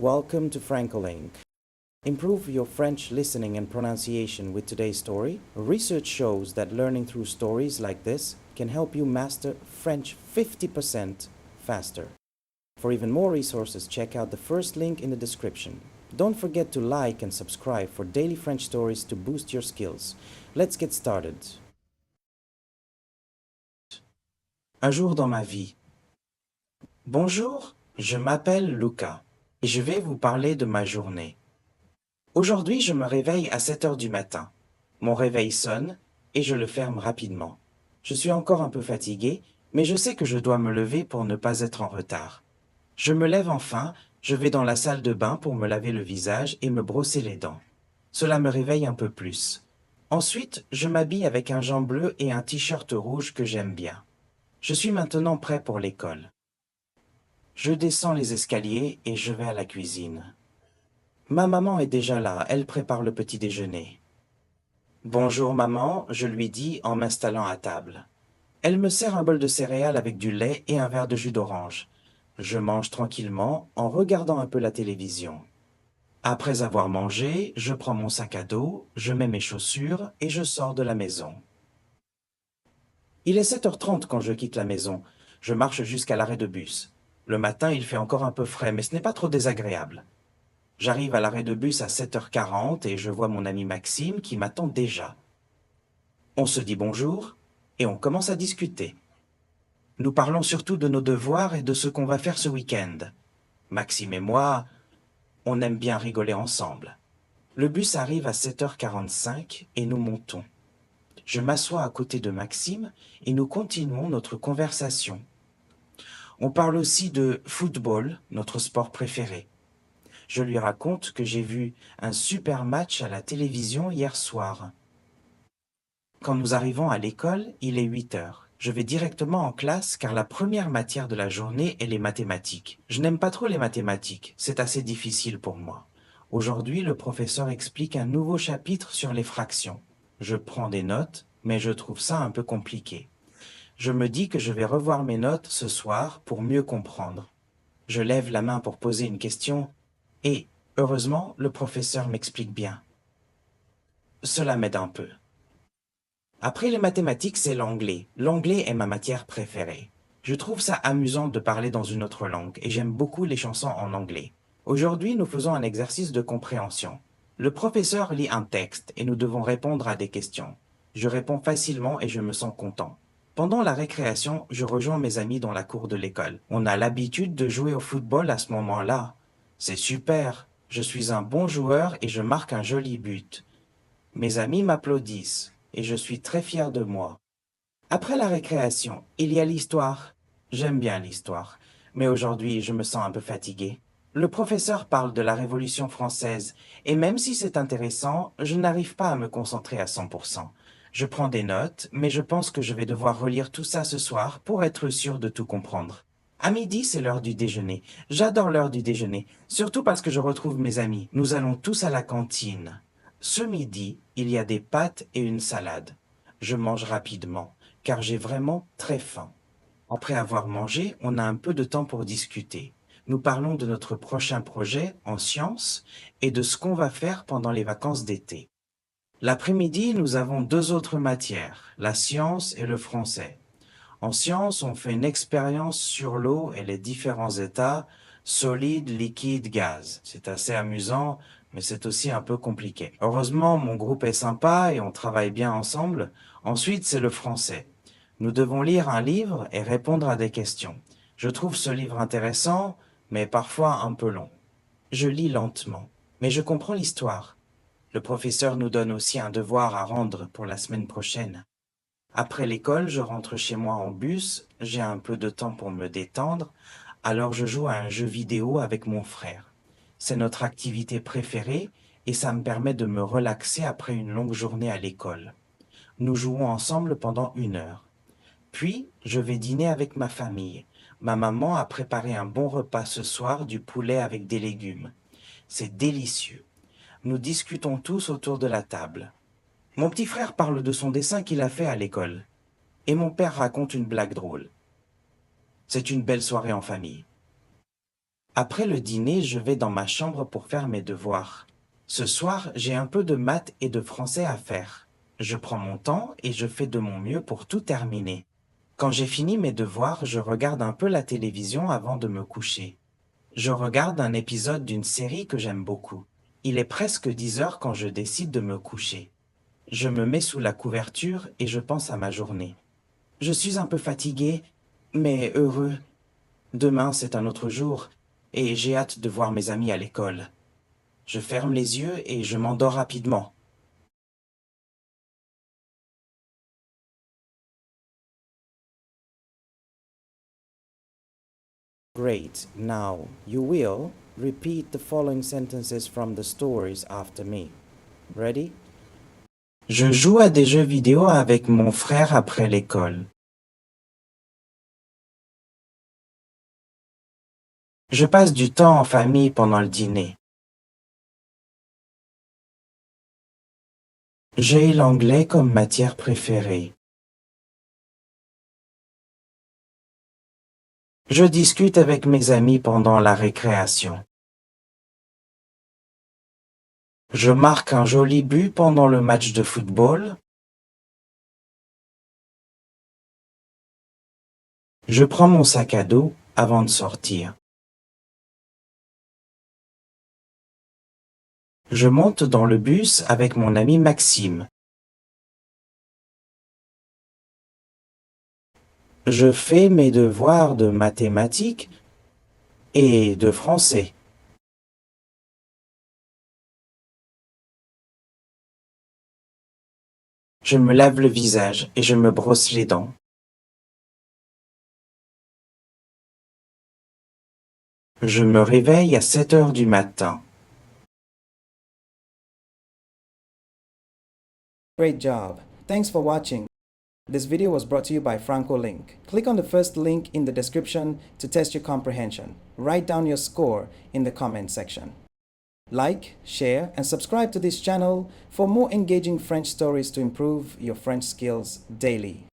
Welcome to Francolink. Improve your French listening and pronunciation with today's story. Research shows that learning through stories like this can help you master French 50% faster. For even more resources, check out the first link in the description. Don't forget to like and subscribe for daily French stories to boost your skills. Let's get started. Un jour dans ma vie. Bonjour, je m'appelle Luca et je vais vous parler de ma journée. Aujourd'hui, je me réveille à 7 heures du matin. Mon réveil sonne et je le ferme rapidement. Je suis encore un peu fatigué, mais je sais que je dois me lever pour ne pas être en retard. Je me lève enfin, je vais dans la salle de bain pour me laver le visage et me brosser les dents. Cela me réveille un peu plus. Ensuite, je m'habille avec un jean bleu et un t-shirt rouge que j'aime bien. Je suis maintenant prêt pour l'école. Je descends les escaliers et je vais à la cuisine. Ma maman est déjà là, elle prépare le petit déjeuner. Bonjour maman, je lui dis en m'installant à table. Elle me sert un bol de céréales avec du lait et un verre de jus d'orange. Je mange tranquillement en regardant un peu la télévision. Après avoir mangé, je prends mon sac à dos, je mets mes chaussures et je sors de la maison. Il est 7h30 quand je quitte la maison. Je marche jusqu'à l'arrêt de bus. Le matin, il fait encore un peu frais, mais ce n'est pas trop désagréable. J'arrive à l'arrêt de bus à 7h40 et je vois mon ami Maxime qui m'attend déjà. On se dit bonjour et on commence à discuter. Nous parlons surtout de nos devoirs et de ce qu'on va faire ce week-end. Maxime et moi, on aime bien rigoler ensemble. Le bus arrive à 7h45 et nous montons. Je m'assois à côté de Maxime et nous continuons notre conversation. On parle aussi de football, notre sport préféré. Je lui raconte que j'ai vu un super match à la télévision hier soir. Quand nous arrivons à l'école, il est 8 heures. Je vais directement en classe car la première matière de la journée est les mathématiques. Je n'aime pas trop les mathématiques, c'est assez difficile pour moi. Aujourd'hui, le professeur explique un nouveau chapitre sur les fractions. Je prends des notes, mais je trouve ça un peu compliqué. Je me dis que je vais revoir mes notes ce soir pour mieux comprendre. Je lève la main pour poser une question et, heureusement, le professeur m'explique bien. Cela m'aide un peu. Après les mathématiques, c'est l'anglais. L'anglais est ma matière préférée. Je trouve ça amusant de parler dans une autre langue et j'aime beaucoup les chansons en anglais. Aujourd'hui, nous faisons un exercice de compréhension. Le professeur lit un texte et nous devons répondre à des questions. Je réponds facilement et je me sens content. Pendant la récréation, je rejoins mes amis dans la cour de l'école. On a l'habitude de jouer au football à ce moment-là. C'est super. Je suis un bon joueur et je marque un joli but. Mes amis m'applaudissent et je suis très fier de moi. Après la récréation, il y a l'histoire. J'aime bien l'histoire, mais aujourd'hui je me sens un peu fatigué. Le professeur parle de la Révolution française et même si c'est intéressant, je n'arrive pas à me concentrer à 100%. Je prends des notes, mais je pense que je vais devoir relire tout ça ce soir pour être sûr de tout comprendre. À midi, c'est l'heure du déjeuner. J'adore l'heure du déjeuner, surtout parce que je retrouve mes amis. Nous allons tous à la cantine. Ce midi, il y a des pâtes et une salade. Je mange rapidement, car j'ai vraiment très faim. Après avoir mangé, on a un peu de temps pour discuter. Nous parlons de notre prochain projet en sciences et de ce qu'on va faire pendant les vacances d'été. L'après-midi, nous avons deux autres matières, la science et le français. En science, on fait une expérience sur l'eau et les différents états, solide, liquide, gaz. C'est assez amusant, mais c'est aussi un peu compliqué. Heureusement, mon groupe est sympa et on travaille bien ensemble. Ensuite, c'est le français. Nous devons lire un livre et répondre à des questions. Je trouve ce livre intéressant, mais parfois un peu long. Je lis lentement, mais je comprends l'histoire. Le professeur nous donne aussi un devoir à rendre pour la semaine prochaine. Après l'école, je rentre chez moi en bus, j'ai un peu de temps pour me détendre, alors je joue à un jeu vidéo avec mon frère. C'est notre activité préférée et ça me permet de me relaxer après une longue journée à l'école. Nous jouons ensemble pendant 1 heure. Puis, je vais dîner avec ma famille. Ma maman a préparé un bon repas ce soir, du poulet avec des légumes. C'est délicieux. Nous discutons tous autour de la table. Mon petit frère parle de son dessin qu'il a fait à l'école. Et mon père raconte une blague drôle. C'est une belle soirée en famille. Après le dîner, je vais dans ma chambre pour faire mes devoirs. Ce soir, j'ai un peu de maths et de français à faire. Je prends mon temps et je fais de mon mieux pour tout terminer. Quand j'ai fini mes devoirs, je regarde un peu la télévision avant de me coucher. Je regarde un épisode d'une série que j'aime beaucoup. Il est presque 10 heures quand je décide de me coucher. Je me mets sous la couverture et je pense à ma journée. Je suis un peu fatigué, mais heureux. Demain, c'est un autre jour, et j'ai hâte de voir mes amis à l'école. Je ferme les yeux et je m'endors rapidement. Great. Now, you will repeat the following sentences from the stories after me. Ready? Je joue à des jeux vidéo avec mon frère après l'école. Je passe du temps en famille pendant le dîner. J'ai l'anglais comme matière préférée. Je discute avec mes amis pendant la récréation. Je marque un joli but pendant le match de football. Je prends mon sac à dos avant de sortir. Je monte dans le bus avec mon ami Maxime. Je fais mes devoirs de mathématiques et de français. Je me lave le visage et je me brosse les dents. Je me réveille à 7 heures du matin. Great job. Thanks for watching. This video was brought to you by Franco Link. Click on the first link in the description to test your comprehension. Write down your score in the comment section. Like, share, and subscribe to this channel for more engaging French stories to improve your French skills daily.